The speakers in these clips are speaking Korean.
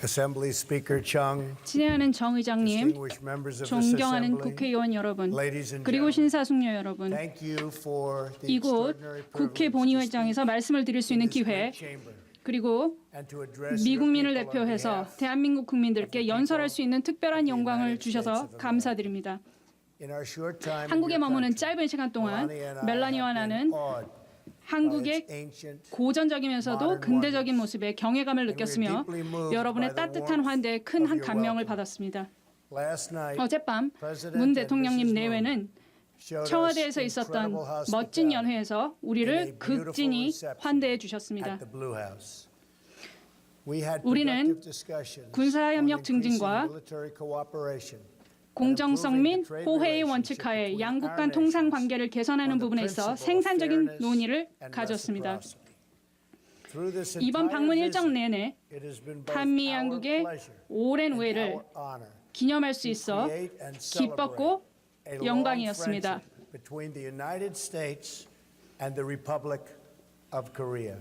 Assembly Speaker Chung, 친애하는 정 의장님, distinguished members of this 존경하는 assembly, 국회의원 여러분, ladies and 그리고 gentlemen, 신사숙녀 여러분, thank you for the 이곳 extraordinary 국회 privilege to 본의회장에서 speak 말씀을 드릴 수 in 있는 this 기회, great chamber 그리고 and to address your 미국민을 people on 대표해서 behalf 대한민국 국민들께 연설할 수 있는 특별한 of the 영광을 United States 주셔서 of America. 감사드립니다. In our short time in 한국에 your 머무는 country, 짧은 시간 동안 Melania and I 멜라니와 have 나는 been awed 한국의 by its ancient 고전적이면서도 근대적인 모습에 경외감을 느꼈으며 여러분의 따뜻한 환대에 큰 감명을 받았습니다. last night. 어젯밤 President 문 and 대통령님 Mrs. 내외는 showed us 청와대에서 있었던 incredible 멋진 hospitality 연회에서 in a 우리를 beautiful 극진히 reception 환대해 at 주셨습니다. the Blue House. We had 우리는 productive discussions 군사협력 on 증진과 increasing military cooperation, 공정성 및 호혜의 원칙하에 양국 간 통상 관계를 개선하는 부분에 있어 생산적인 논의를 가졌습니다. 이번 방문 일정 내내 한미 양국의 오랜 우애를 기념할 수 있어 기뻤고 영광이었습니다. between the United States and the Republic of Korea.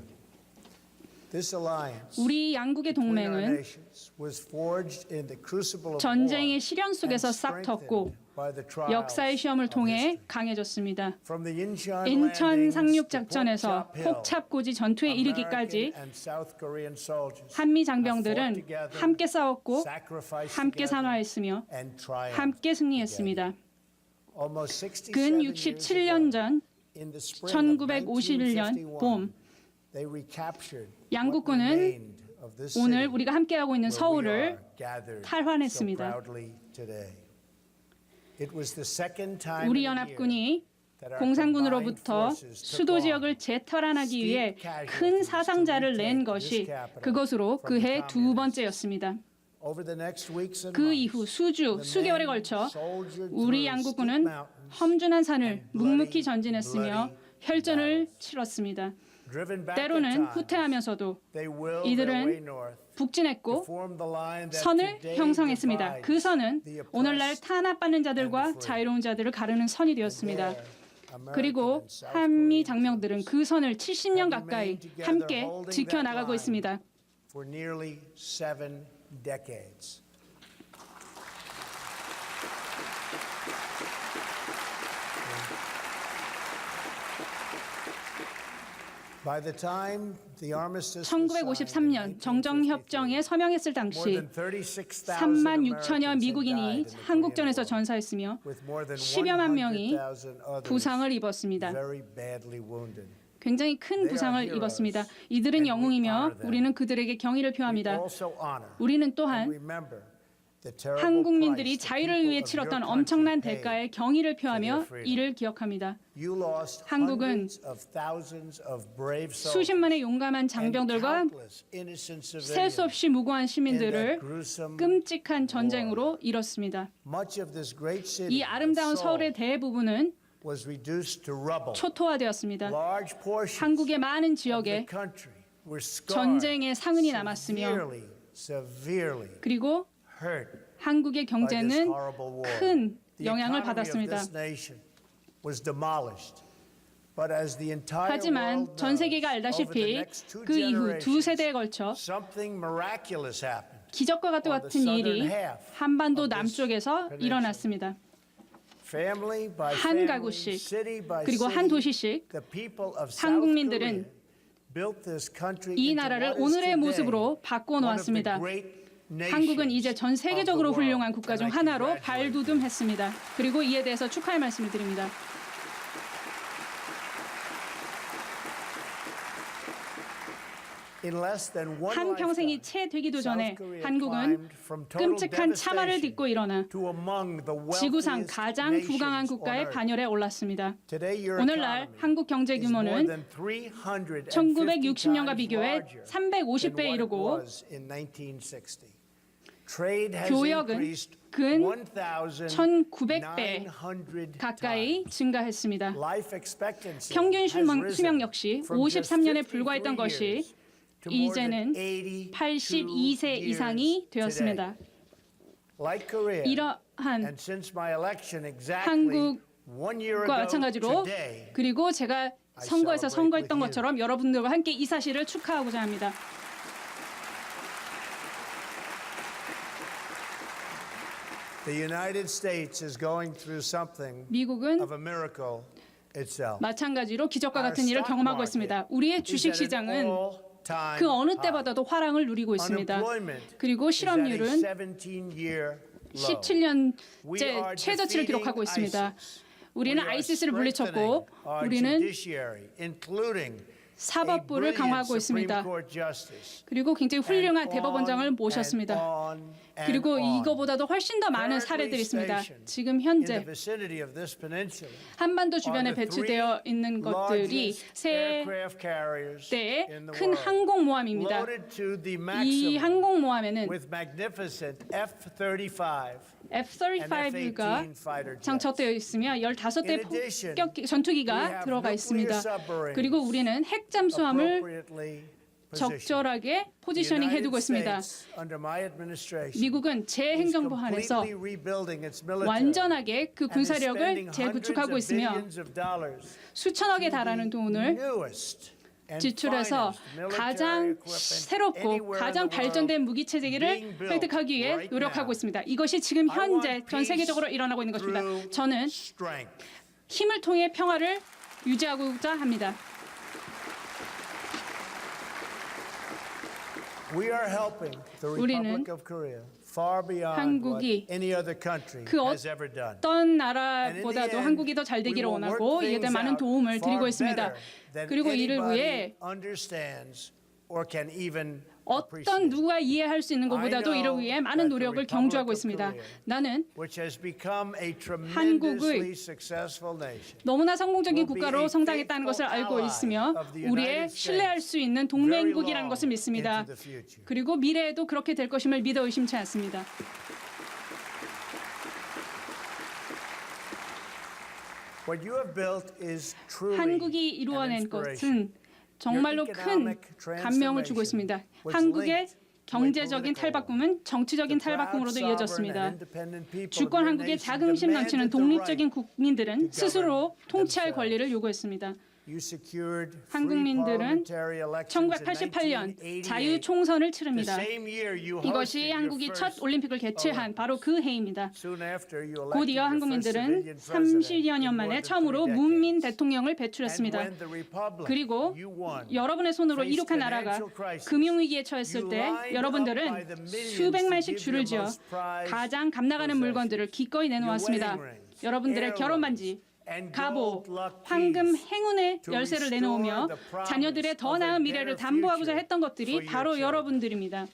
This alliance 우리 양국의 between our 동맹은 nations was forged in the crucible of 전쟁의 war 시련 속에서 and 싹텄고 strengthened by the trials 역사의 시험을 of 통해 history. 강해졌습니다. From the Incheon 인천 landings 상륙 to 작전에서 Pokchap Hill, 폭찹고지 전투에 이르기까지 American and South Korean soldiers 한미 have 장병들은 fought together, 함께 싸웠고 sacrificed 함께 together, 산화했으며 and triumphed 함께 승리했습니다. Almost 67 근 years 67년 ago, 전 in the spring of 1951년 봄 1951, they recaptured 양국군은 what remained of this 오늘 city 우리가 함께하고 있는 where we 서울을 are gathered 탈환했습니다. so proudly today. It was the second time 우리 in a year 연합군이 that our 공산군으로부터 combined forces took 수도 on 지역을 재탈환하기 위해 steep casualties 큰 사상자를 to 낸 retake 것이 this capital 그것으로 from 그해 the 두 communists. 번째였습니다. Over the next weeks and 그 months, 이후 수주, the 수개월에 men 걸쳐 soldiered 우리 through 양국군은 steep mountains 험준한 산을 and 묵묵히 bloody 전진했으며 혈전을 battles. 치렀습니다. Driven back at 때로는 times, 후퇴하면서도 they willed 이들은 their way north to 북진했고 form the line that 선을 today 형성했습니다. 그 divides 선은 the oppressed 오늘날 탄압받는 and the 자들과 free. 자유로운 자들을 가르는 선이 되었습니다. There, American 그리고 and South 한미 Korean 장병들은 그 선을 70년 가까이 remained together 함께 holding that 지켜나가고 line 있습니다. for nearly 7 decades. By the time the armistice was signed in 1953년 정정협정에 서명했을 more 당시 than 36,000 3만 6천여 Americans had 미국인이 died in the 한국전에서 Korean War, 전사했으며 with more than 10여만 명이 100,000 others 부상을 입었습니다. very badly wounded. 굉장히 큰 부상을 입었습니다. 이들은 영웅이며 우리는 그들에게 경의를 We 표합니다. also honor 우리는 and 또한 remember the terrible 한국민들이 price the 자유를 people 위해 of your 치렀던 country 엄청난 paid. 대가에 경의를 표하며 freedom. 이를 기억합니다. You lost 한국은 hundreds of thousands of brave 수십만의 soldiers 용감한 and 장병들과 countless innocent 셀 수 civilians 없이 무고한 in 시민들을 that gruesome 끔찍한 전쟁으로 잃었습니다. Much of this great city 이 아름다운 of 서울의 Seoul 대부분은 was reduced to rubble. 초토화되었습니다. Large portions 한국의 많은 of the 지역에 country were scarred, 전쟁의 상흔이 남았으며 severely 그리고 hurt 한국의 by this 경제는 horrible war. 큰 The 영향을 economy of 받았습니다. this nation was demolished. But as the entire 하지만 world 전 세계가 knows, over the 알다시피 next two 그 이후 두 generations, 세대에 걸쳐 something miraculous happened. 기적과 같은 일이 한반도 남쪽에서 일어났습니다. Family by 한 family, 가구씩 city by 그리고 한 city, 도시씩 the people of South 한국민들은 Korea built this country 이 into 나라를 what is 오늘의 today 모습으로 바꿔 one of the 놓았습니다. great nations 한국은 이제 전 세계적으로 of the world. 훌륭한 국가 중 And I 하나로 congratulate you. 발돋움했습니다. 그리고 이에 대해서 축하의 말씀을 드립니다. In less than one 한 평생이 lifetime, 채 되기도 전에 South Korea 한국은 climbed from total 끔찍한 참화를 devastation 딛고 일어나 to among the 지구상 wealthiest 가장 부강한 nations on 국가의 earth. 반열에 올랐습니다. Today, your 오늘날 economy 한국 경제 is more 규모는 than 350 1960년과 times 비교해 larger 350배에 than what it 이르고 was in 1960. Trade has 교역은 increased 근 1,900배 1900배 가까이 증가했습니다. Life expectancy 평균 has risen 수명 역시 from just 53년에 53 불과했던 것이 years to more than 이제는 82 82세 years 이상이 되었습니다. today. Like Korea, 이러한 and since my election exactly 한국과 1 year ago 마찬가지로 today, 그리고 제가 선거에서 celebrate 선거했던 with you. 것처럼 여러분들과 함께 이 사실을 축하하고자 합니다. The United States is going through something 미국은 of a miracle itself. 마찬가지로 기적과 같은 일을 경험하고 있습니다. 우리의 주식 시장은 그 어느 때보다도 화랑을 누리고 있습니다. 그리고 실업률은 17년째 최저치를 기록하고 있습니다. 우리는 ISIS를 물리쳤고 우리는 사법부를 강화하고 있습니다. 그리고 굉장히 훌륭한 대법원장을 모셨습니다. 그리고 이거보다도 훨씬 더 많은 사례들이 있습니다. 지금 현재 한반도 주변에 배치되어 있는 것들이 세 대의 큰 항공모함입니다. 이 항공모함에는 F-35가 장착되어 있으며 15대 폭격 전투기가 들어가 있습니다. 그리고 우리는 핵잠수함을 적절하게 포지셔닝 해두고 있습니다. 미국은 제 행정부 안에서 완전하게 그 군사력을 재구축하고 있으며 수천억에 달하는 돈을 지출해서 가장 새롭고 가장 발전된 무기 체제기를 획득하기 위해 노력하고 있습니다. 이것이 지금 현재 전 세계적으로 일어나고 있는 것입니다. 저는 힘을 통해 평화를 유지하고자 합니다. 우리는 한국이 그 어떤 나라보다도 한국이 더 잘 되기를 원하고 이에 대한 많은 도움을 드리고 있습니다. 그리고 이를 위해 어떤 누가 이해할 수 있는 것보다도 이를 위해 많은 노력을 경주하고 있습니다. 나는 한국의 너무나 성공적인 국가로 성장했다는 것을 알고 있으며 우리의 신뢰할 수 있는 동맹국이라는 것을 믿습니다. 그리고 미래에도 그렇게 될 것임을 믿어 의심치 않습니다. 한국이 이루어낸 것은 정말로 큰 감명을 주고 있습니다. 한국의 경제적인 탈바꿈은 정치적인 탈바꿈으로도 이어졌습니다. 주권 한국의 자긍심 넘치는 독립적인 국민들은 스스로 통치할 권리를 요구했습니다. 한국민들은 1988년 자유총선을 치릅니다. 이것이 한국이 첫 올림픽을 개최한 바로 그 해입니다. 곧 이어 한국민들은 30여 년 만에 처음으로 문민 대통령을 배출했습니다. 그리고 여러분의 손으로 이룩한 나라가 금융위기에 처했을 때 여러분들은 수백만씩 줄을 지어 가장 값나가는 물건들을 기꺼이 내놓았습니다. 여러분들의 결혼 반지, 가보, 황금, 행운의 열쇠를 내놓으며 자녀들의 더 나은 미래를 담보하고자 했던 것들이 바로 여러분들입니다.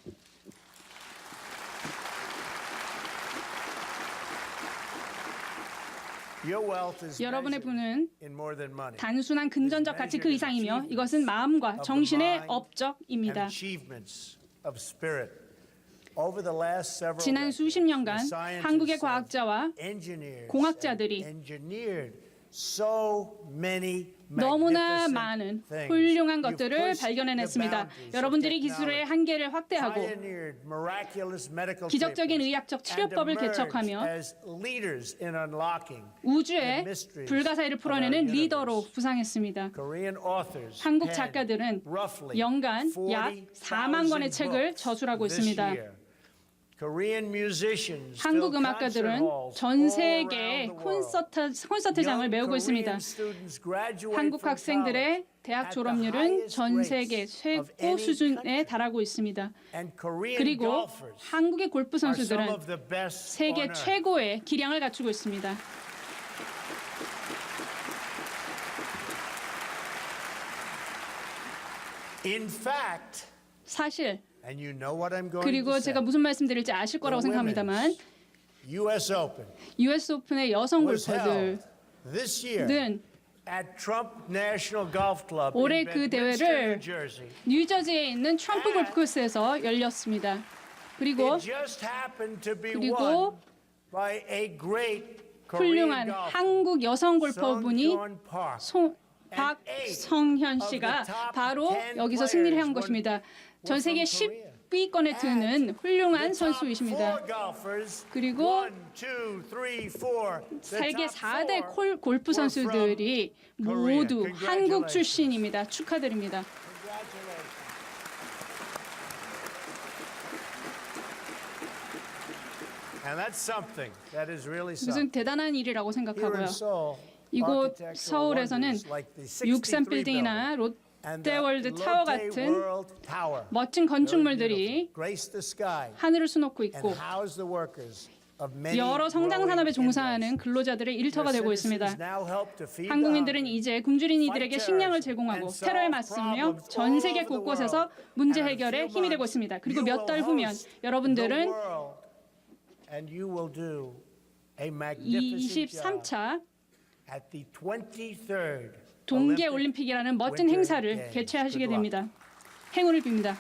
여러분의 부는 단순한 금전적 가치 그 이상이며 이것은 마음과 정신의 업적입니다. 지난 수십 년간 한국의 과학자와 공학자들이 너무나 많은 훌륭한 것들을 발견해냈습니다. 여러분들이 기술의 한계를 확대하고 기적적인 의학적 치료법을 개척하며 우주의 불가사의를 풀어내는 리더로 부상했습니다. 한국 작가들은 연간 약 4만 권의 책을 저술하고 있습니다. 한국 음악가들은 전 세계의 콘서트장을 메우고 있습니다. 한국 학생들의 대학 졸업률은 전 세계 최고 수준에 달하고 있습니다. 그리고 한국의 골프 선수들은 세계 최고의 기량을 갖추고 있습니다. 사실 그리고 제가 무슨 말씀드릴지 아실 거라고 생각합니다만 US 오픈의 여성 골퍼들은 올해 그 대회를 뉴저지에 있는 트럼프 골프 코스에서 열렸습니다. 그리고 훌륭한 한국 여성 골퍼분이 박성현 씨가 바로 여기서 승리를 한 것입니다. 전 세계 10위권에 드는 훌륭한 선수이십니다. 그리고 세계 4대 골프 선수들이 모두 한국 출신입니다. 축하드립니다. And that's something. That is really something. 무슨 대단한 일이라고 Here 생각하고요. in Seoul, 이곳 architectural 서울에서는 wonders like the 63 63 building 빌딩이나 and the 롯데월드 타워 Lotte 같은 World Tower. 멋진 건축물들이 Grace the sky 하늘을 수놓고 and 있고 house the workers of many 여러 성장 산업에 growing 종사하는 industries. 근로자들의 일터가 되고 있습니다. Citizens now help to feed the 한국민들은 hungry. 이제 굶주린 이들에게 식량을 제공하고 테러에 맞서며 전 세계 곳곳에서 문제 해결에 힘이 되고 있습니다. 그리고 몇 달 후면 여러분들은 And you will do a magnificent job 23차 at the 23rd 동계 Olympic 올림픽이라는 멋진 Winter 행사를 Games. 개최하시게 Good luck. 됩니다. 행운을 빕니다.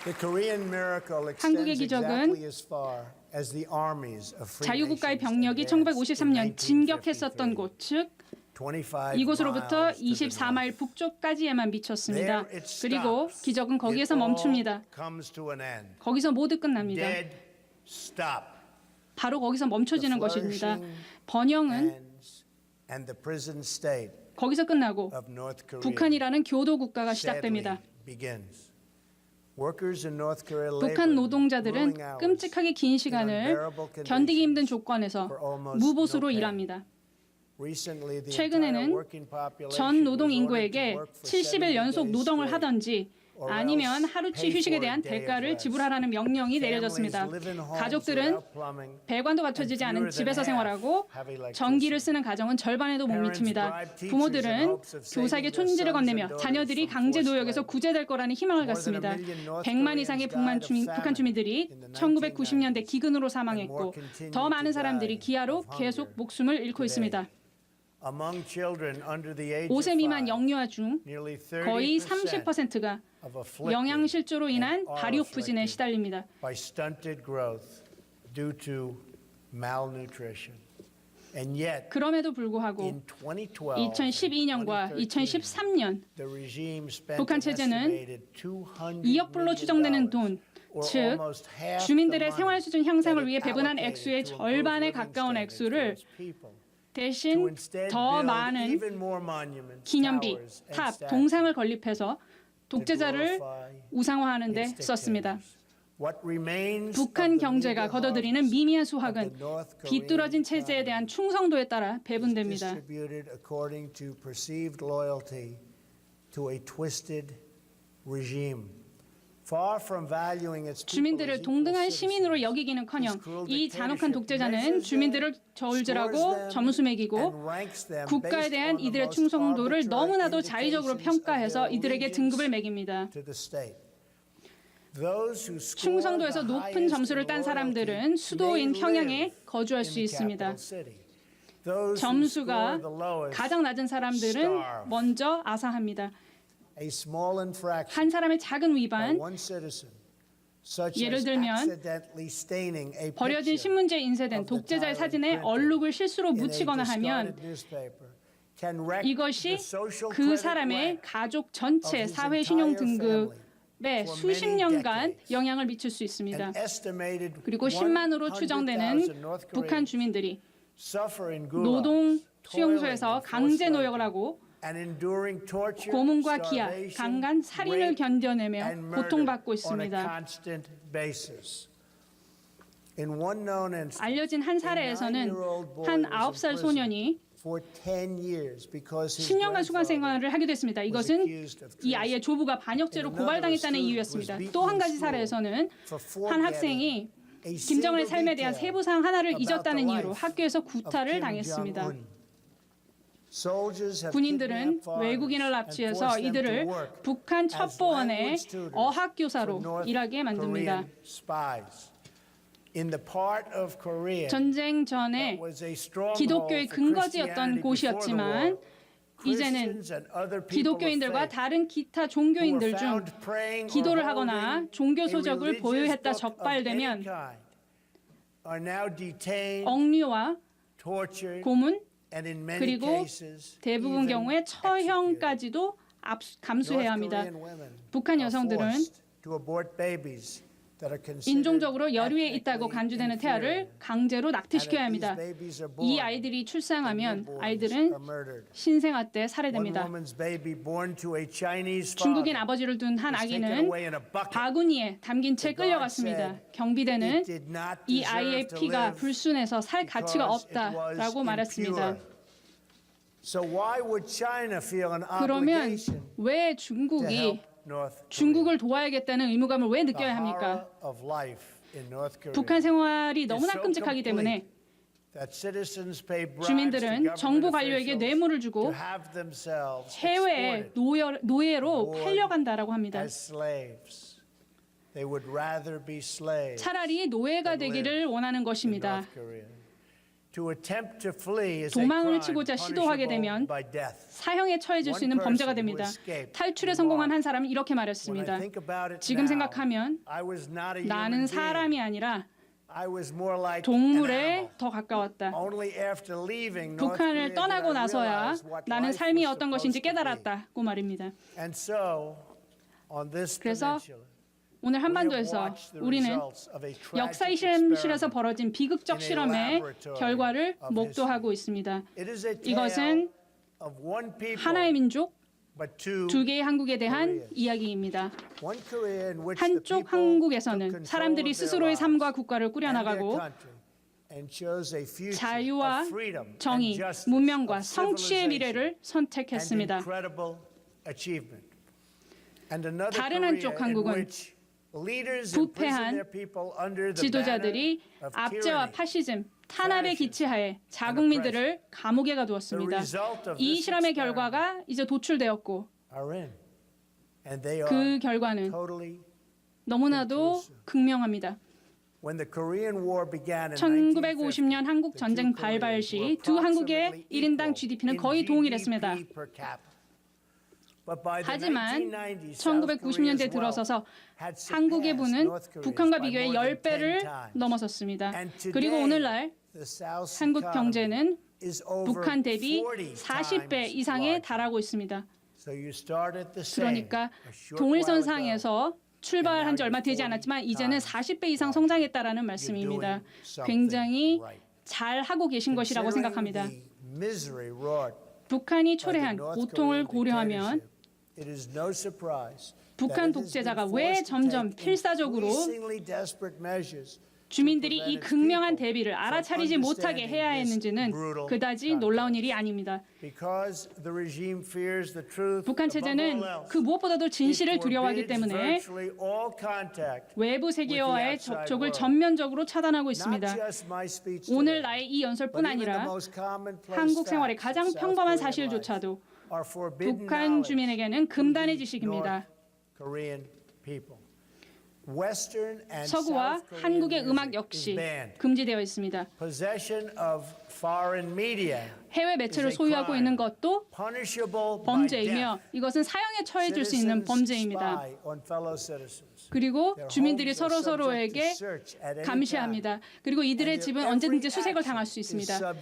The Korean miracle 한국의 extends 기적은 exactly as far as the armies of free 자유국가의 nations 병력이 advanced 1953년 in 진격했었던 1953. 곳, 즉 25 이곳으로부터 miles to the 24마일 north. 북쪽까지에만 미쳤습니다. There it 그리고 stops. 기적은 거기에서 It all 멈춥니다. comes to an end. 거기서 모두 끝납니다. Dead stop. 바로 거기서 멈춰지는 The 것입니다. flourishing 번영은 ends and the prison state 거기서 끝나고 of North Korea 북한이라는 교도 국가가 sadly 시작됩니다. begins. Workers in North Korea 북한 labored 노동자들은 grueling hours 끔찍하게 긴 시간을 견디기 힘든 조건에서 무보수로 일합니다. Recently, the 최근에는 entire working population 전 노동 was ordered to 인구에게 work for 70일 70 연속 days 노동을 straight. 하든지 아니면 하루치 휴식에 대한 대가를 지불하라는 명령이 내려졌습니다. 가족들은 배관도 갖춰지지 않은 집에서 생활하고 전기를 쓰는 가정은 절반에도 못 미칩니다. 부모들은 교사에게 촌지를 건네며 자녀들이 강제 노역에서 구제될 거라는 희망을 갖습니다. 100만 이상의 북한 주민들이 1990년대 기근으로 사망했고 더 많은 사람들이 기아로 계속 목숨을 잃고 있습니다. Among children under the age of 5세 미만 5, 영유아 중 nearly 거의 30% 30%가 of afflicted 영양실조로 인한 and are 발육부진에 afflicted 시달립니다. by stunted growth due to malnutrition. And yet, 그럼에도 불구하고 in 2012, 2012년과 2013년 the regime spent 북한 an 체제는 estimated $200 2억 불로 추정되는 돈, or 즉 almost half the 주민들의 money 생활 수준 향상을 that 위해 it 배분한 allocated 액수의 to improve 절반에 living 가까운 standards 액수를 for its people. To 대신 instead 더 build 많은 even more monuments, 기념비, towers, and 탑, statues 동상을 건립해서 to 독재자를 glorify 우상화하는 데 its 썼습니다. dictators. What remains 북한 of the 경제가 meager 거둬들이는 harvest 미미한 of 수확은 the North Korean 비뚤어진 체제에 대한 충성도에 따라 is 배분됩니다. distributed according to perceived loyalty to a twisted regime. Far from valuing its people 주민들을 as 동등한 equal 시민으로 citizens, 여기기는커녕 his cruel 이 잔혹한 dictatorship 독재자는 measures 주민들을 them, 저울질하고 scores them, 점수 매기고 and ranks them 국가에 based 대한 on the 이들의 most 충성도를 arbitrary 너무나도 자의적으로 indications of 평가해서 their 이들에게 allegiance 등급을 매깁니다. to the state. Those who score 충성도에서 the 높은 highest 점수를 in 딴 loyalty 사람들은 수도인 may 평양에 live 거주할 in 수 the 있습니다. capital city. Those who 점수가 score the lowest 가장 낮은 사람들은 starve. 먼저 아사합니다. A small infraction 한 사람의 작은 by 위반, one citizen, such 예를 as 들면 accidentally staining a 버려진 picture 신문지에 인쇄된 독재자의 사진에 얼룩을 실수로 in a 묻히거나 하면 discarded newspaper can wreck 이것이 the social 그 credit 사람의 rank 가족 전체 of his 사회 신용 entire 등급에 for 수십 many 년간 decades. 영향을 미칠 수 있습니다. An estimated 그리고 10만으로 추정되는 100,000 North 북한 Koreans 주민들이 suffer in gulag, 노동 toiling 수용소에서 in forced 강제 labor, 노역을 하고 and enduring torture, 고문과 기아, starvation, 강간, 살인을 rape, 견뎌내며 and murder 고통받고 on a 있습니다. constant basis. In one known instance, 알려진 한 사례에서는 a 9-year-old boy 한 was in 9살 prison 소년이 for 10 years because his 10년간 수강 grandfather 생활을 하게 됐습니다. 이것은 이 아이의 조부가 반역죄로 고발당했다는 이유였습니다. 또 한 가지 사례에서는 한 학생이 김정은의 삶에 대한 세부사항 하나를 잊었다는 이유로 학교에서 구타를 당했습니다. 군인들은 외국인을 납치해서 이들을 북한 첩보원의 어학교사로 일하게 만듭니다. 전쟁 전에 기독교의 근거지였던 곳이었지만 이제는 기독교인들과 다른 기타 종교인들 중 기도를 하거나 종교 소적을 보유했다 적발되면 억류와 고문 그리고 대부분 경우에 처형까지도 감수해야 합니다. 북한 여성들은 인종적으로 여류에 있다고 간주되는 태아를 강제로 낙태시켜야 합니다. 이 아이들이 출생하면 아이들은 신생아 때 살해됩니다. 중국인 아버지를 둔 한 아기는 바구니에 담긴 채 끌려갔습니다. 경비대는 이 아이의 피가 불순해서 살 가치가 없다라고 말했습니다. 그러면 왜 중국을 도와야겠다는 의무감을 왜 느껴야 합니까? 북한 생활이 너무나 끔찍하기 때문에 주민들은 정부 관료에게 뇌물을 주고 해외에 노예로 팔려간다라고 합니다. 차라리 노예가 되기를 원하는 것입니다. 도망을 치고자 시도하게 되면 사형에 처해질 수 있는 범죄가 됩니다. 탈출에 성공한 한 사람은 이렇게 말했습니다. 지금 생각하면 나는 사람이 아니라 동물에 더 가까웠다. 북한을 떠나고 나서야 나는 삶이 어떤 것인지 깨달았다고 말입니다. 그래서 오늘 한반도에서 우리는 역사의 실험실에서 벌어진 비극적 실험의 결과를 목도하고 있습니다. 이것은 하나의 민족, 두 개의 한국에 대한 이야기입니다. 한쪽 한국에서는 사람들이 스스로의 삶과 국가를 꾸려나가고 자유와 정의, 문명과 성취의 미래를 선택했습니다. 다른 한쪽 한국은 부패한 지도자들이 압제와 파시즘, 탄압의 기치하에 자국민들을 감옥에 가두었습니다. 이 실험의 결과가 이제 도출되었고 그 결과는 너무나도 극명합니다. 1950년 한국 전쟁 발발 시 두 한국의 1인당 GDP는 거의 동일했습니다. 하지만 1990년대 들어서서 한국의 부는 북한과 비교해 10배를 넘어섰습니다. 그리고 오늘날 한국 경제는 북한 대비 40배 이상에 달하고 있습니다. 그러니까 동일선상에서 출발한 지 얼마 되지 않았지만 이제는 40배 이상 성장했다라는 말씀입니다. 굉장히 잘 하고 계신 것이라고 생각합니다. 북한이 초래한 고통을 고려하면 북한 독재자가 왜 점점 필사적으로 주민들이 이 극명한 대비를 알아차리지 못하게 해야 했는지는 그다지 놀라운 일이 아닙니다. 북한 체제는 그 무엇보다도 진실을 두려워하기 때문에 외부 세계와의 접촉을 전면적으로 차단하고 있습니다. 오늘 나의 이 연설뿐 아니라 한국 생활의 가장 평범한 사실조차도 북한 주민에게는 금단의 지식입니다. 서구와 한국의 음악 역시 금지되어 있습니다. 해외 매체를 소유하고 있는 것도 범죄이며 이것은 사형에 처해질 수 있는 범죄입니다. 그리고 주민들이 서로에게 감시합니다. 그리고 이들의 집은 언제든지 수색을 당할 수 있습니다.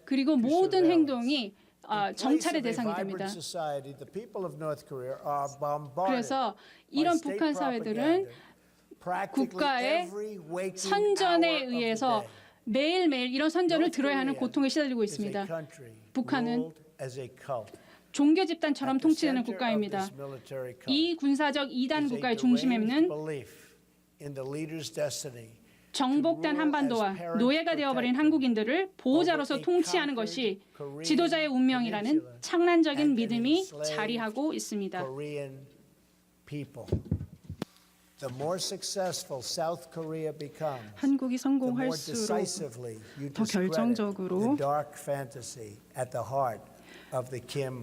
그리고 모든 행동이 정찰의 대상이 됩니다. 그래서 이런 북한 사회들은 국가의 선전에 의해서 매일매일 이런 선전을 들어야 하는 고통에 시달리고 있습니다. 북한은 종교 집단처럼 통치되는 국가입니다. 이 군사적 이단 국가의 중심에는 정복된 한반도와 노예가 되어버린 한국인들을 보호자로서 통치하는 것이 지도자의 운명이라는 창란적인 믿음이 자리하고 있습니다. 한국이 성공할수록 더 결정적으로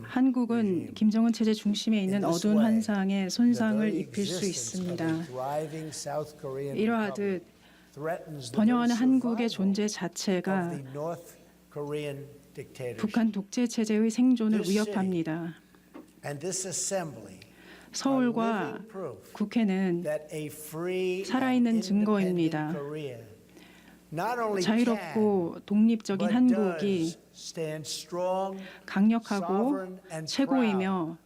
한국은 김정은 체제 중심에 있는 어두운 환상에 손상을 입힐 수 있습니다. 이러하듯 번영하는 한국의 존재 자체가 북한 독재 체제의 생존을 위협합니다. 서울과 국회는 살아있는 증거입니다. 자유롭고 독립적인 한국이 강력하고 최고이며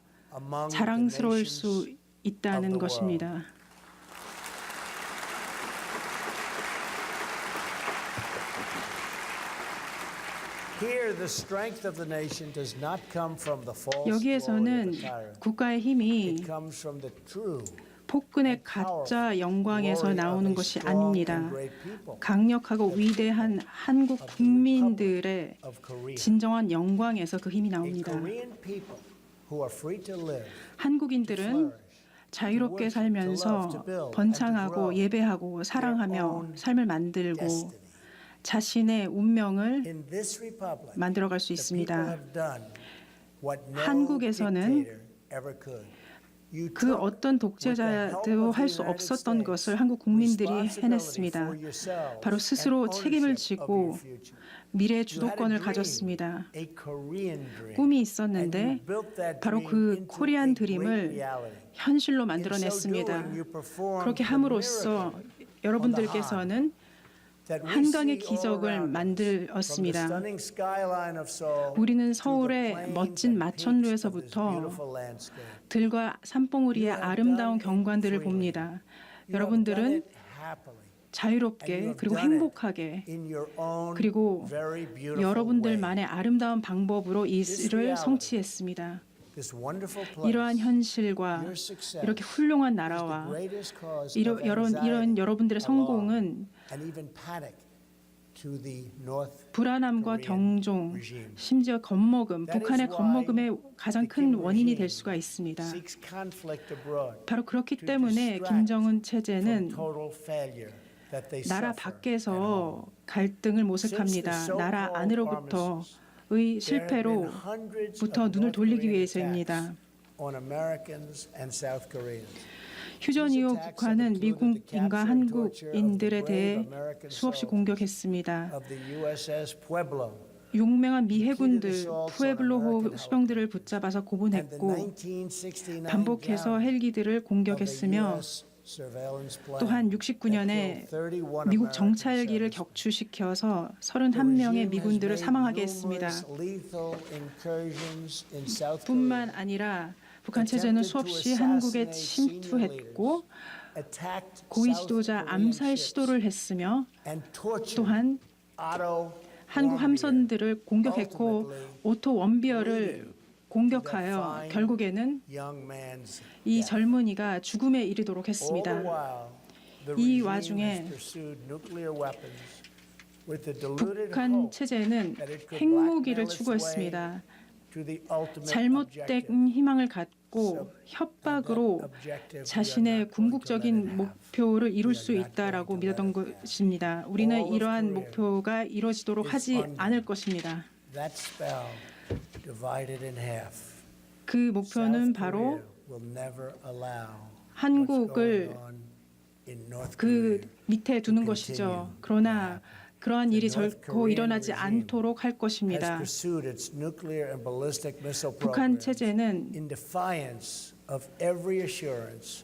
자랑스러울 수 있다는 것입니다. Here, the strength of the nation does not come from the false glory 여기에서는 of the tyrant. 국가의 힘이 It comes from the true 폭군의 가짜 영광에서 나오는 것이 아닙니다. 강력하고 위대한 한국 국민들의 of Korea. 진정한 영광에서 그 힘이 A 나옵니다. Korean people who are free to live, 한국인들은 자유롭게 살면서 번창하고 예배하고 사랑하며 삶을 만들고 destiny. 자신의 운명을 In this republic, 만들어갈 수 the people 있습니다. have done what no 한국에서는 dictator ever could. You 그 took 어떤 독재자도 할 수 없었던 것을 한국 국민들이 해냈습니다. 바로 스스로 책임을 지고 미래의 주도권을 가졌습니다. 꿈이 있었는데 바로 그 코리안 드림을 현실로 만들어냈습니다. 그렇게 함으로써 여러분들께서는 한강의 기적을 만들었습니다. 우리는 서울의 멋진 마천루에서부터 들과 산봉우리의 아름다운 경관들을 봅니다. 여러분들은 자유롭게 그리고 행복하게 그리고 여러분들만의 아름다운 방법으로 이 일을 성취했습니다. 이러한 현실과 이렇게 훌륭한 나라와 이런 여러분들의 성공은 불안함과 경종, 심지어 겁먹음, 북한의 겁먹음의 가장 큰 원인이 될 수가 있습니다. 바로 그렇기 때문에 김정은 체제는 나라 밖에서 갈등을 모색합니다. 나라 안으로부터의 실패로부터 눈을 돌리기 위해서입니다. 휴전 이후 북한은 미국인과 한국인들에 대해 수없이 공격했습니다. 용맹한 미 해군들 푸에블로 수병들을 붙잡아서 고문했고 반복해서 헬기들을 공격했으며 또한 69년에 미국 정찰기를 격추시켜서 31명의 미군들을 사망하게 했습니다. 뿐만 아니라 북한 체제는 수없이 한국에 침투했고 고위 지도자 암살 시도를 했으며 또한 한국 함선들을 공격했고 오토 원비어를 공격하여 결국에는 이 젊은이가 죽음에 이르도록 했습니다. 이 와중에 북한 체제는 핵무기를 추구했습니다. 잘못된 희망을 갖고 협박으로 자신의 궁극적인 목표를 이룰 수 있다라고 믿었던 것입니다. 우리는 이러한 목표가 이루어지도록 하지 않을 것입니다. 그 목표는 바로 한국을 그 밑에 두는 것이죠. 그러나 그러한 일이 결코 일어나지 않도록 할 것입니다. 북한 체제는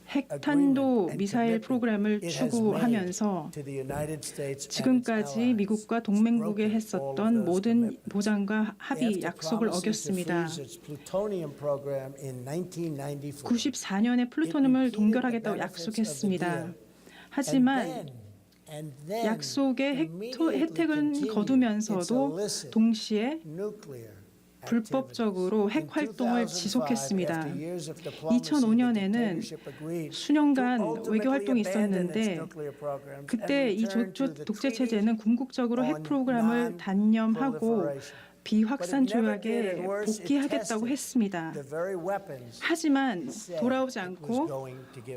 핵탄도 미사일 프로그램을 추구하면서 지금까지 미국과 동맹국에 했었던 모든 보장과 합의, 약속을 어겼습니다. 94년에 플루토늄을 동결하겠다고 약속했습니다. 하지만 약속의 혜택은 거두면서도 동시에 불법적으로 핵 활동을 지속했습니다. 2005년에는 수년간 외교 활동이 있었는데 그때 이 독재 체제는 궁극적으로 핵 프로그램을 단념하고 비확산 조약에 복귀하겠다고 했습니다. 하지만 돌아오지 않고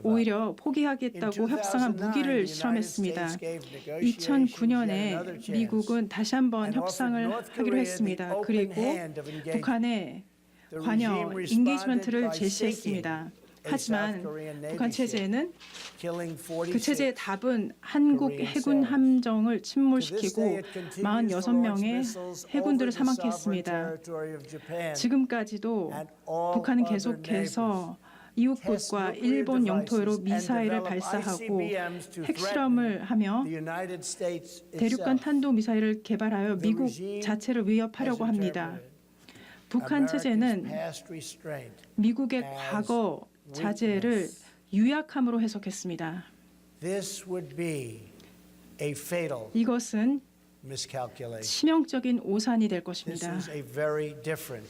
오히려 포기하겠다고 협상한 무기를 실험했습니다. 2009년에 미국은 다시 한번 협상을 하기로 했습니다. 그리고 북한에 관여, 인게이지먼트를 제시했습니다. 하지만 북한 체제는 그 체제의 답은 한국 해군 함정을 침몰시키고 46명의 해군들을 사망케 했습니다. 지금까지도 북한은 계속해서 이웃국과 일본 영토로 미사일을 발사하고 핵실험을 하며 대륙간 탄도미사일을 개발하여 미국 자체를 위협하려고 합니다. 북한 체제는 미국의 과거 자제를 유약함으로 해석했습니다. 이것은 miscalculation. 치명적인 오산이 될 This 것입니다. is a very different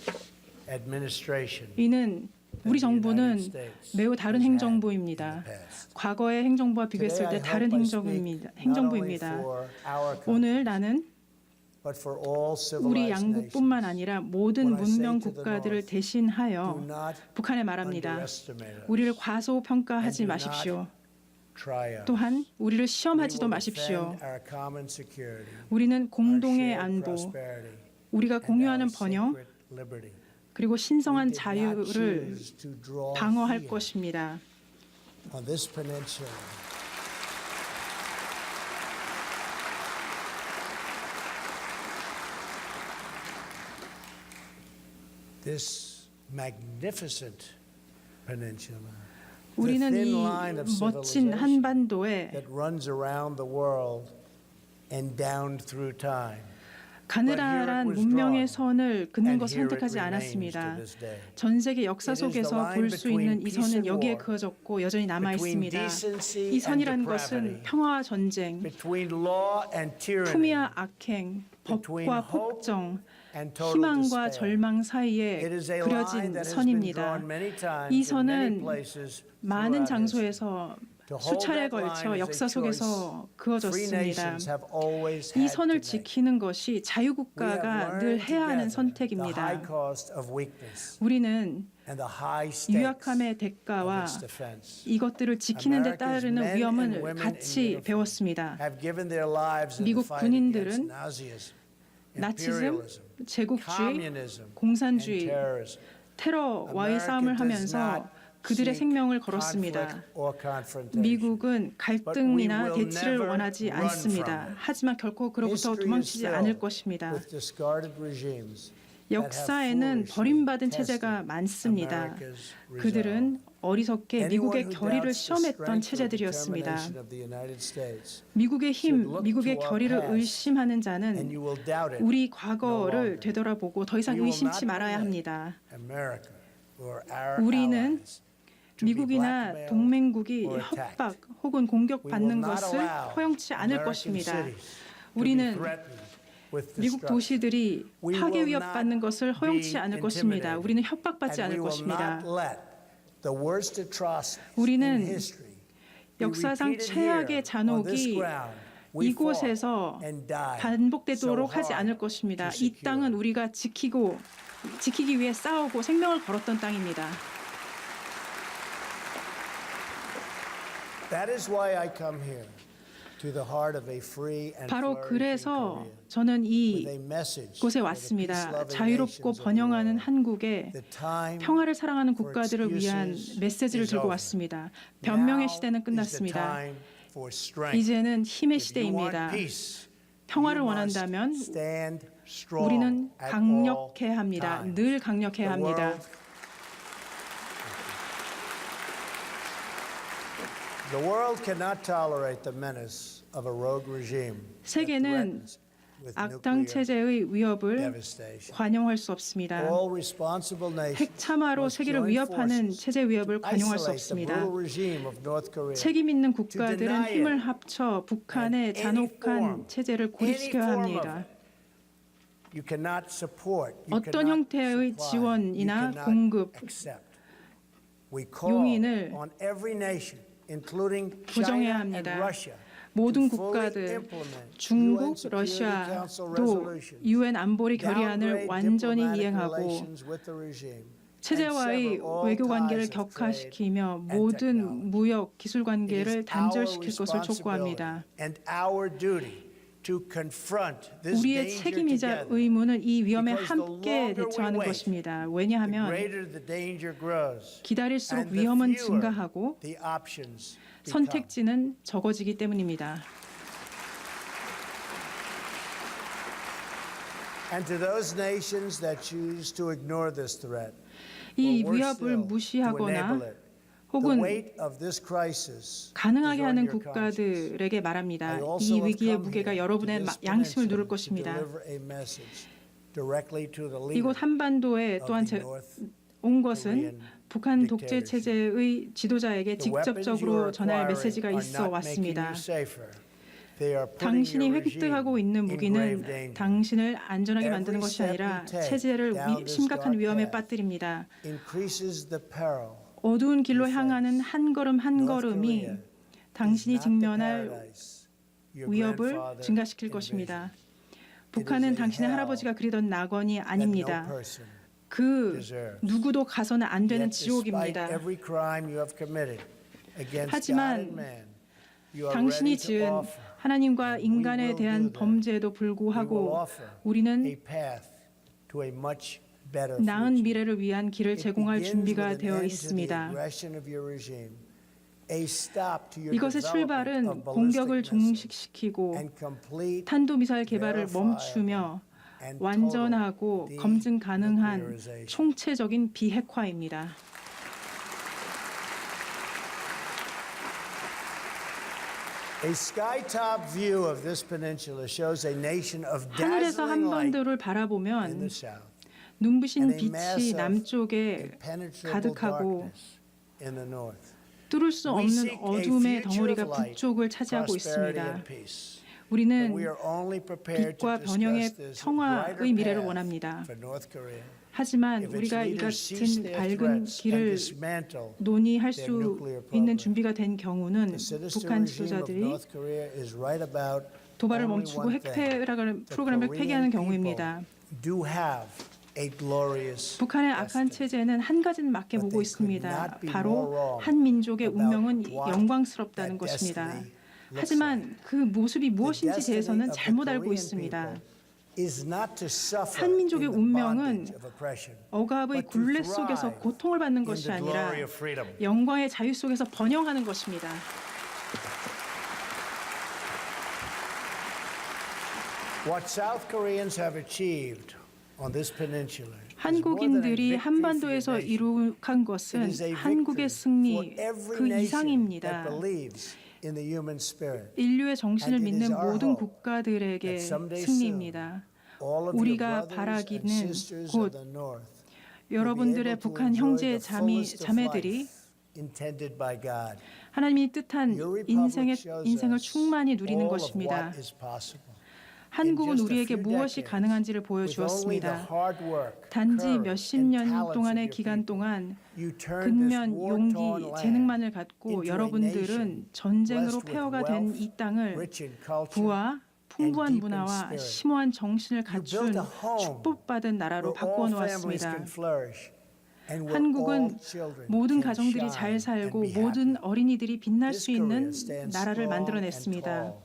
administration. 이는 우리 정부는 매우 다른 행정부입니다. 과거의 행정부와 비교했을 때 다른 행정부입니다. 오늘 나는 우리 양국뿐만 아니라 모든 문명 국가들을 대신하여 북한에 말합니다. 우리를 과소평가하지 마십시오. 또한 우리를 시험하지도 마십시오. 우리는 공동의 안보, 우리가 공유하는 번영, 그리고 신성한 자유를 방어할 것입니다. On this peninsula, this magnificent peninsula, the 우리는 thin 이 line of 멋진 civilization 한반도에 that runs around the world and down through time. 가느다란 문명의 선을 긋는 것을 선택하지 않았습니다. 전 세계 역사 속에서 볼 수 있는 이 선은 여기에 그어졌고 여전히 남아 있습니다. 이 선이라는 것은 평화와 전쟁, 품위와 악행, 법과 폭정, 희망과 절망 사이에 그려진 선입니다. 이 선은 많은 장소에서 수차례에 걸쳐 역사 속에서 그어졌습니다. 이 선을 지키는 것이 자유국가가 늘 해야 하는 선택입니다. 우리는 유약함의 대가와 이것들을 지키는 데 따르는 위험을 같이 배웠습니다. 미국 군인들은 나치즘, 제국주의, 공산주의, 테러와의 싸움을 하면서 그들의 생명을 걸었습니다. 미국은 갈등이나 대치를 원하지 않습니다. 하지만 결코 그로부터 도망치지 않을 것입니다. 역사에는 버림받은 체제가 많습니다. 그들은 어리석게 미국의 결의를 시험했던 체제들이었습니다. 미국의 힘, 미국의 결의를 의심하는 자는 우리 과거를 되돌아보고 더 이상 의심치 말아야 합니다. 우리는 미국이나 동맹국이 협박 혹은 공격받는 것을 허용치 않을 것입니다. 우리는 미국 도시들이 파괴 위협받는 것을 허용치 않을 것입니다. 우리는 협박받지 않을 것입니다. 우리는 역사상 최악의 잔혹이 이곳에서 반복되도록 하지 않을 것입니다. 이 땅은 우리가 지키기 위해 싸우고 생명을 걸었던 땅입니다. 바로 그래서 저는 이곳에 왔습니다. 자유롭고 번영하는 한국에 평화를 사랑하는 국가들을 위한 메시지를 들고 왔습니다. 변명의 시대는 끝났습니다. 이제는 힘의 시대입니다. 평화를 원한다면 우리는 강력해야 합니다. 늘 강력해야 합니다. 세계는 악당 체제의 위협을 관용할 수 없습니다. 핵참화로 세계를 위협하는 체제 위협을 관용할 수 없습니다. 책임 있는 국가들은 힘을 합쳐 북한의 잔혹한 체제를 고립시켜야 합니다. 어떤 형태의 지원이나 공급, 용인을 부정해야 합니다. 모든 국가들, 중국, 러시아도 UN 안보리 결의안을 완전히 이행하고 체제와의 외교 관계를 격화시키며 모든 무역, 기술 관계를 단절시킬 것을 촉구합니다. 우리의 책임이자 의무는 이 위험에 함께 대처하는 것입니다. 왜냐하면 기다릴수록 위험은 증가하고 선택지는 적어지기 때문입니다. 이 위협을 무시하거나 혹은 가능하게 하는 국가들에게 말합니다. 이 위기의 무게가 여러분의 양심을 누를 것입니다. 이곳 한반도에 또한 온 것은 북한 독재 체제의 지도자에게 직접적으로 전할 메시지가 있어 왔습니다. They are putting 당신이 your regime 획득하고 있는 in grave 무기는 danger. 당신을 안전하게 Every 만드는 것이 step 아니라 you take 체제를 down this 심각한 dark 위험에 path 빠뜨립니다. increases the peril. 어두운 길로 you face. 향하는 한 걸음 한 North 걸음이 Korea 당신이 is not the 직면할 paradise your 위협을 grandfather 증가시킬 envisioned. 것입니다. 북한은 당신의 할아버지가 그리던 낙원이 That no 아닙니다. person 그 deserves. 누구도 가서는 안 되는 Yet despite 지옥입니다. every crime you have committed against 하지만 God and man, you are 당신이 ready to 지은 offer 하나님과 and we 인간에 will do 대한 that. 범죄에도 we will 불구하고 offer 우리는 a path to a much better 나은 future. 미래를 위한 길을 It 제공할 begins 준비가 with an 되어 end to the 있습니다. aggression of your regime, a stop to your 이것의 development 출발은 of 공격을 ballistic missiles, 종식시키고 and complete 탄도미사일 개발을 멈추며 and 완전하고 total 검증 가능한 denuclearization. 총체적인 비핵화입니다. A sky-top view of this peninsula shows a nation of 하늘에서 dazzling light 한반도를 in 바라보면 the south 눈부신 and a 빛이 massive, 남쪽에 impenetrable 가득하고 darkness in the north. 뚫을 수 We 없는 seek a 어둠의 future 덩어리가 of light, 북쪽을 차지하고 prosperity 있습니다. and peace. But 우리는 we are only prepared to 빛과 discuss 번영의 this 평화의 brighter 미래를 path 원합니다. for North Korea. 하지만 If its 우리가 이 leaders cease 같은 their 밝은 threats and 길을 dismantle 논의할 their 수 nuclear 있는 program, 준비가 된 경우는 the sinister 북한 regime of 지도자들이 North Korea is right about 도발을 only 멈추고 one thing. 핵폐라는 The 프로그램을 Korean 폐기하는 people 경우입니다. do have a glorious 북한의 악한 destiny. 체제는 한 가지는 맞게 But 보고 they could 있습니다. not be 바로 more wrong 한 민족의 about 운명은 what 영광스럽다는 that 것입니다. destiny looks 하지만 그 모습이 The 무엇인지 destiny 대해서는 of the 잘못 알고 Korean 있습니다. people is not to suffer 한민족의 in the 운명은 bondage of oppression, 억압의 but to 굴레 속에서 thrive 고통을 받는 in 것이 the 아니라 glory of freedom. 영광의 자유 속에서 번영하는 것입니다. What South Koreans have achieved on this peninsula is more than a 한국인들이 victory for 한반도에서 your nation. 이룩한 It 것은 is a 한국의 victory 승리 for every 그 nation that 이상입니다. believes in the human spirit. 인류의 정신을 And it is 믿는 our 모든 hope 국가들에게 that someday 승리입니다. All of your 우리가 brothers and 바라기는 sisters 곧 of the north will be 여러분들의 able to 북한 enjoy 형제 the fullest of 자매들이 life intended by God. 하나님이 뜻한 Your republic 인생을 shows 충만히 누리는 all of 것입니다. what is possible. 한국은 In just a 우리에게 few 무엇이 decades, 가능한지를 With only the 보여주었습니다. hard work, 단지 courage, 몇십 and 년 talents of 동안의 your 기간 people, 동안 you turned this 근면, war-torn 용기, land 재능만을 갖고 into a 여러분들은 nation 전쟁으로 blessed with 폐허가 된 wealth, 이 땅을 rich in culture, 부와 풍부한 deep in 문화와 spirit. 심오한 정신을 You 갖춘 built a home 축복받은 나라로 where all families 바꾸어 can 놓았습니다. flourish and where 한국은 all children 모든 can 가정들이 shine 잘 and 살고 be 모든 happy. 어린이들이 빛날 This 수 있는 Korea stands 나라를 strong and 만들어냈습니다. tall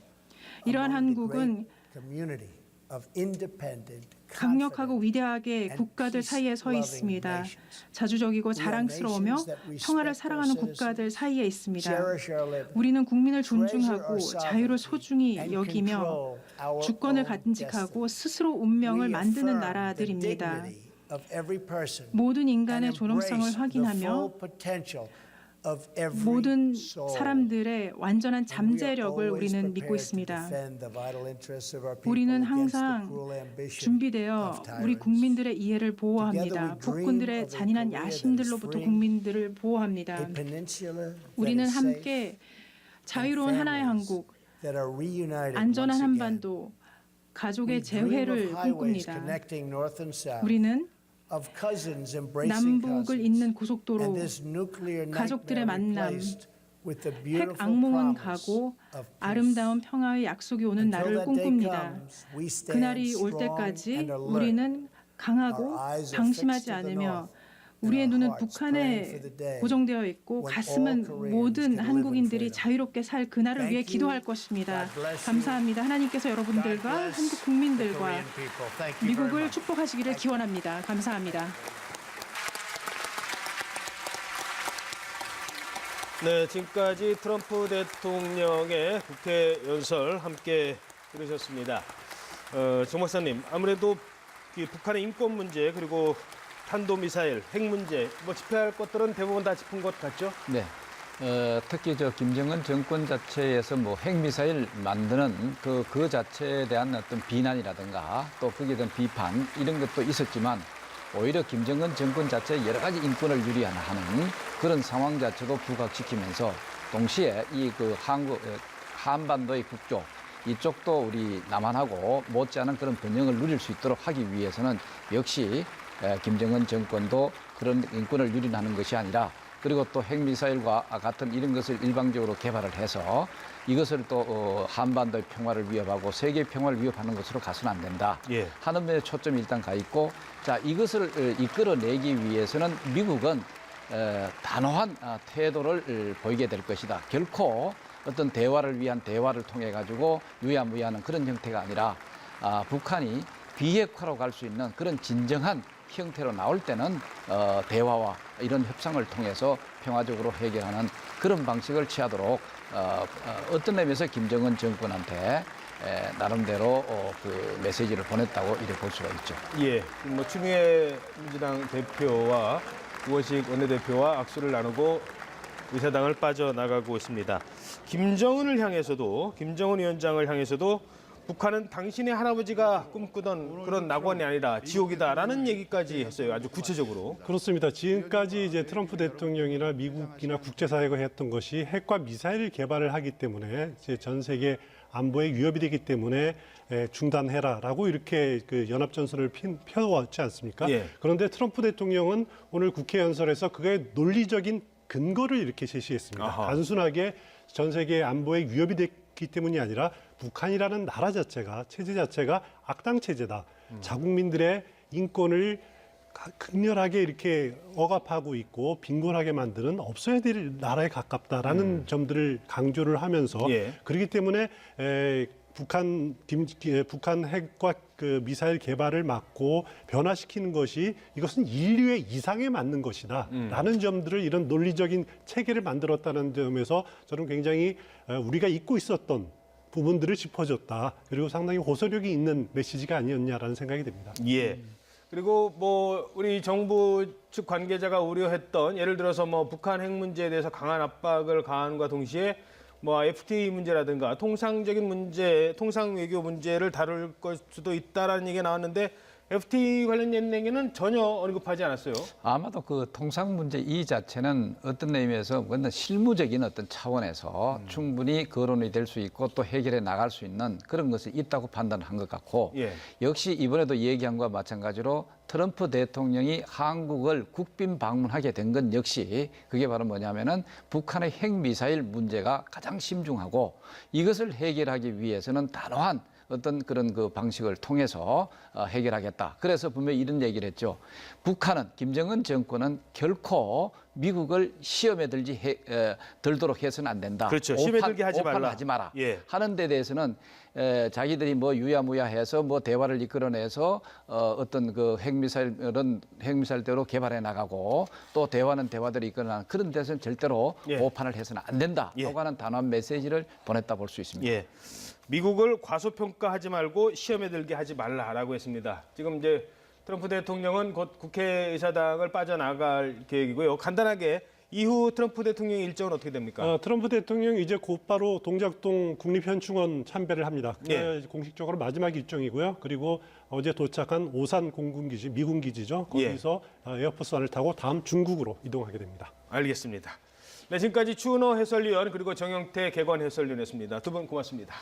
이러한 among the 한국은 great community of independent, 강력하고 confident, 위대하게 and 국가들 사이에 서 peace-loving 있습니다. nations. 자주적이고 We are 자랑스러우며 nations that respect 평화를 our 사랑하는 citizens, 국가들 사이에 있습니다. cherish our liberty, 우리는 국민을 treasure 존중하고 our 자유를 sovereignty, 소중히 and 여기며 control our 주권을 own 간직하고 destiny. 스스로 운명을 We 만드는 affirm the 나라들입니다. dignity of every person 모든 and 인간의 존엄성을 embrace the 확인하며 full potential of every 모든 soul. 사람들의 완전한 And we are 잠재력을 always 우리는 믿고 prepared to 있습니다. defend the vital interests of our people 우리는 against the 항상 cruel ambition 준비되어 of 우리 tyrants. 국민들의 이해를 보호합니다. Together we dream 폭군들의 of a 잔인한 Korea that is 야심들로부터 free, 국민들을 A 보호합니다. peninsula that 우리는 is safe, 함께 자유로운 하나의 families 한국, that are reunited 안전한 once again. 한반도, 가족의 We dream 재회를 of highways 꿈꿉니다. connecting north and south, 우리는 of cousins embracing 남북을 cousins, 잇는 고속도로, and this nuclear 가족들의 nightmare 만남, replaced with the 핵 beautiful 악몽은 promise 가고 of peace. 아름다운 평화의 약속이 오는 Until 날을 that day 꿈꿉니다. comes, we stand 그날이 올 strong 때까지 and alert. 우리는 강하고 Our eyes are 방심하지 fixed to the 않으며 north, 우리의 and our 눈은 hearts praying for 북한에 the day 고정되어 있고 when 가슴은 all Koreans 모든 can live in 한국인들이 freedom. 자유롭게 살 그날을 Thank 위해 you. 기도할 것입니다. God bless you. 감사합니다. 하나님께서 God 여러분들과 bless 한국 the 국민들과 Korean people. Thank you very 미국을 much. 축복하시기를 기원합니다. 감사합니다. 네, 지금까지 트럼프 대통령의 국회 연설 함께 들으셨습니다. 정 박사님, 아무래도 이 북한의 인권 문제 그리고 탄도미사일, 핵 문제, 뭐 짚어야 할 것들은 대부분 다 짚은 것 같죠? 네. 특히 김정은 정권 자체에서 뭐 핵미사일 만드는 그 자체에 대한 어떤 비난이라든가 또 거기에 대한 비판 이런 것도 있었지만 오히려 김정은 정권 자체의 여러 가지 인권을 유리하는 그런 상황 자체도 부각시키면서 동시에 한반도의 국조 이쪽도 우리 남한하고 못지않은 그런 번영을 누릴 수 있도록 하기 위해서는 역시 김정은 정권도 그런 인권을 유린하는 것이 아니라 그리고 또 핵미사일과 같은 이런 것을 일방적으로 개발을 해서 이것을 또 한반도의 평화를 위협하고 세계 평화를 위협하는 것으로 가서는 안 된다. 예. 하는 면에 초점이 일단 가 있고 자 이것을 이끌어내기 위해서는 미국은 단호한 태도를 보이게 될 것이다. 결코 어떤 대화를 위한 대화를 통해 가지고 유야무야하는 그런 형태가 아니라 북한이 비핵화로 갈 수 있는 그런 진정한 형태로 나올 때는 대화와 이런 협상을 통해서 평화적으로 해결하는 그런 방식을 취하도록 어떤 의미에서 김정은 정권한테 나름대로 그 메시지를 보냈다고 이렇게 볼 수가 있죠. 예, 뭐 추미애 민주당 대표와 우원식 원내대표와 악수를 나누고 의사당을 빠져나가고 있습니다. 김정은 위원장을 향해서도 북한은 당신의 할아버지가 꿈꾸던 그런 낙원이 아니라 지옥이다라는 얘기까지 했어요. 아주 구체적으로. 그렇습니다. 지금까지 이제 트럼프 대통령이나 미국이나 국제사회가 했던 것이 핵과 미사일 개발을 하기 때문에 이제 전 세계 안보에 위협이 되기 때문에 중단해라라고 이렇게 그 연합전선을 펴왔지 않습니까? 예. 그런데 트럼프 대통령은 오늘 국회 연설에서 그의 논리적인 근거를 이렇게 제시했습니다. 아하. 단순하게 전 세계 안보에 위협이 됐기 때문이 아니라 북한이라는 나라 자체가 체제 자체가 악당 체제다. 자국민들의 인권을 극렬하게 이렇게 억압하고 있고 빈곤하게 만드는 없어야 될 나라에 가깝다라는 점들을 강조를 하면서 예. 그렇기 때문에 북한 핵과 그 미사일 개발을 막고 변화시키는 것이 이것은 인류의 이상에 맞는 것이다라는 점들을 이런 논리적인 체계를 만들었다는 점에서 저는 굉장히 우리가 잊고 있었던 부분들을 짚어줬다. 그리고 상당히 호소력이 있는 메시지가 아니었냐라는 생각이 듭니다. 예. 그리고 뭐 우리 정부 측 관계자가 우려했던 예를 들어서 뭐 북한 핵 문제에 대해서 강한 압박을 가함과 동시에 뭐 FTA 문제라든가 통상적인 문제, 통상 외교 문제를 다룰 걸 수도 있다라는 얘기가 나왔는데 FTA 관련 얘기는 전혀 언급하지 않았어요. 아마도 그 통상 문제 이 자체는 어떤 의미에서 완전 실무적인 어떤 차원에서 충분히 거론이 될 수 있고 또 해결해 나갈 수 있는 그런 것이 있다고 판단한 것 같고 예. 역시 이번에도 얘기한 것과 마찬가지로 트럼프 대통령이 한국을 국빈 방문하게 된 건 역시 그게 바로 뭐냐면은 북한의 핵미사일 문제가 가장 심중하고 이것을 해결하기 위해서는 단호한 어떤 그런 그 방식을 통해서 해결하겠다. 그래서 분명히 이런 얘기를 했죠. 북한은 김정은 정권은 결코 미국을 시험에 들도록 해서는 안 된다. 그렇죠. 시험에 들게 하지 말라. 하지 마라. 예. 하는 데 대해서는 자기들이 뭐 유야무야해서 뭐 대화를 이끌어내서 어떤 그 핵미사일대로 개발해 나가고 또 대화는 대화대로 이끌어나가는 그런 데서는 절대로 예. 오판을 해서는 안 된다. 예. 하고 하는 단호한 메시지를 보냈다 볼 수 있습니다. 예. 미국을 과소평가하지 말고 시험에 들게 하지 말라라고 했습니다. 지금 이제 트럼프 대통령은 곧 국회의사당을 빠져나갈 계획이고요. 간단하게 이후 트럼프 대통령의 일정은 어떻게 됩니까? 트럼프 대통령이 이제 곧바로 동작동 국립현충원 참배를 합니다. 그게 예. 공식적으로 마지막 일정이고요. 그리고 어제 도착한 오산 공군기지, 미군 기지죠. 거기서 에어포스원을 타고 다음 중국으로 이동하게 됩니다. 알겠습니다. 네, 지금까지 추은호 해설위원 그리고 정영태 개관 해설위원이었습니다. 두 분 고맙습니다.